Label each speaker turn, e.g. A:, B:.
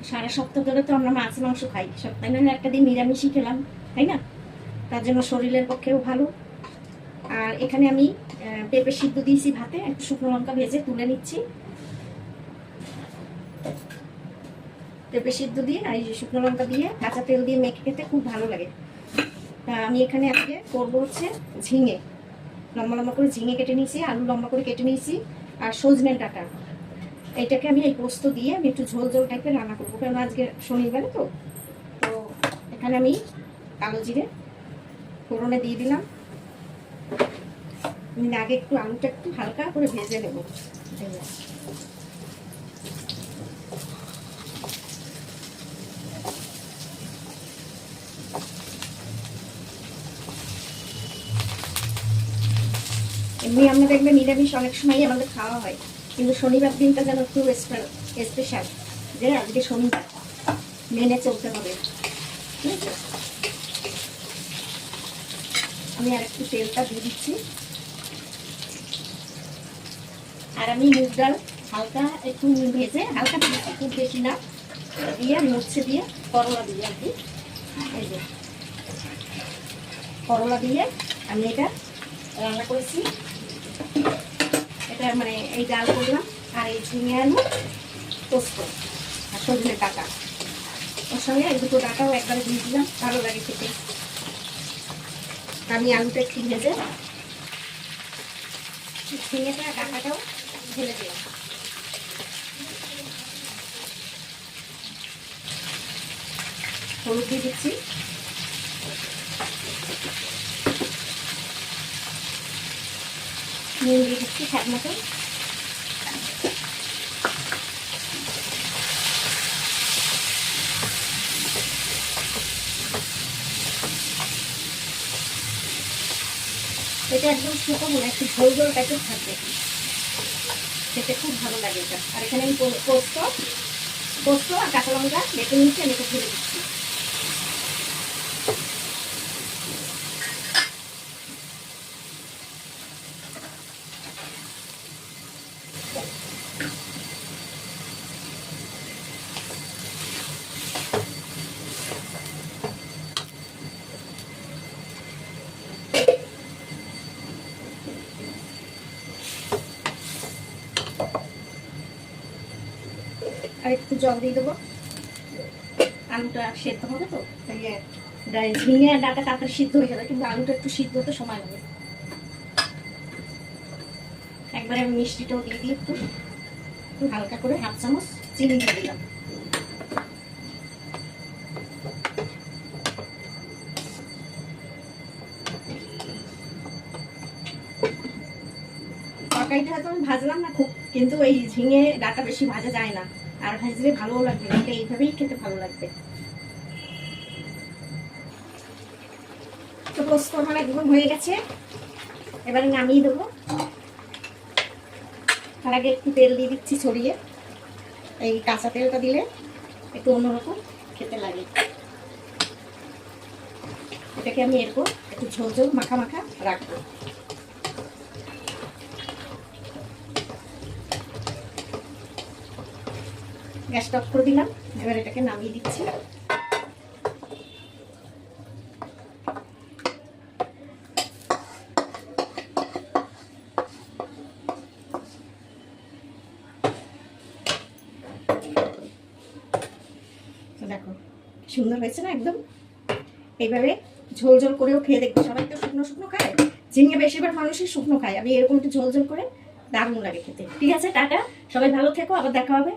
A: সারা সপ্তাহ ধরে তো আমরা মাছ মাংস খাই, সপ্তাহে না একটা দিন নিরামিষই খেলাম, তাই না? তার জন্য শরীরের পক্ষেও ভালো। আর এখানে আমি পেঁপে সিদ্ধ দিয়েছি ভাতে, একটু শুকনো লঙ্কা ভেজে তুলে নিচ্ছি। পেঁপে সিদ্ধ দিয়ে আর শুকনো লঙ্কা দিয়ে কাঁচা তেল দিয়ে মেখে খেতে খুব ভালো লাগে। তা আমি এখানে আজকে করবো হচ্ছে ঝিঙে, লম্বা লম্বা করে ঝিঙে কেটে নিয়েছি, আলু লম্বা করে কেটে নিয়েছি, আর সজনের ডাঁটা। এইটাকে আমি এই পোস্ত দিয়ে আমি একটু ঝোল ঝোল টাইপের রান্না করবো, কারণ আজকে শনিবার তো। তো এখানে আমি কালো জিরে ফোড়নে দিয়ে দিলাম। আগে একটু আলুটা একটু হালকা করে ভেজে নেবো। এমনি আমরা দেখবেন নিরামিষ অনেক সময় আমাদের খাওয়া হয়, কিন্তু শনিবার দিনটা যেন একটু স্পেশাল, যে আজকে শনিবার মেনে চলতে হবে, ঠিক আছে? আমি আর একটু তেলটা দিয়ে দিচ্ছি। আর আমি মুগ ডাল হালকা একটু ভেজে, হালকা দিচ্ছি, খুব বেশি না, দিয়ে মুছে দিয়ে করলা দিয়ে আর কি, এই যে করলা দিয়ে আমি এটা রান্না করেছি। এটা মানে এই ডাল করলাম, আর এই ঝিঙে আলু পোস্ত আর সজনের ডাঁটা, ওর সঙ্গে এই দুটো ডাঁটাও একবারে দিয়ে দিলাম, ভালো লাগে খেতে। আমি আলুটা একটু ভেজে ঝিঙেটা ডাঁটাটাও ঢেলে দিলাম। হলুদ দিয়ে দিচ্ছি, নুন দিয়ে দিচ্ছি স্বাদ মতো। এটা একদম শুকনো না, একটু ঝোল ঝোল টাইপের থাকবে, খেতে খুব ভালো লাগে এটা। আর এখানে আমি পোস্ত আর কাঁচা লঙ্কা বেটে নিচ্ছি, আমি এটা ঢেলে দিচ্ছি। আর একটু জল দিয়ে দেবো, আলুটা সেদ্ধ হবে তো, তাই ঝিঙে আর ডাঁটা তাড়াতাড়ি সিদ্ধ হয়ে যাবে, কিন্তু আলুটা একটু সিদ্ধ হতে সময় লাগে। একবারে আমি মিষ্টিটাও দিয়ে দিই, একটু হালকা করে হাফ চামচ চিনি দিয়ে দিলাম। তরকারিটা হয়তো আমি ভাজলাম না খুব, কিন্তু এই ঝিঙে ডাঁটা বেশি ভাজা যায় না, আর ভাজলে ভালোও লাগবে, এটা এইভাবেই খেতে ভালো লাগবে। তো পোস্ত আমার একদম হয়ে গেছে, এবারে নামিয়ে দেবো। তার আগে একটু তেল দিয়ে দিচ্ছি ছড়িয়ে, এই কাঁচা তেলটা দিলে একটু অন্যরকম খেতে লাগে। এটাকে আমি এরপর একটু ঝোল ঝোল মাখা মাখা রাখবো। গ্যাসটা অফ করে দিলাম, এবার এটাকে নামিয়ে দিচ্ছি। দেখো সুন্দর হয়েছে না একদম। এইভাবে ঝোল ঝোল করেও খেয়ে দেখবো, সবাই তো শুকনো শুকনো খায়, ঝিঙে বেশিরভাগ মানুষই শুকনো খায়, আমি এরকম একটু ঝোল ঝোল করে দারুণ লাগে খেতে। ঠিক আছে, টাটা, সবাই ভালো থেকো, আবার দেখা হবে।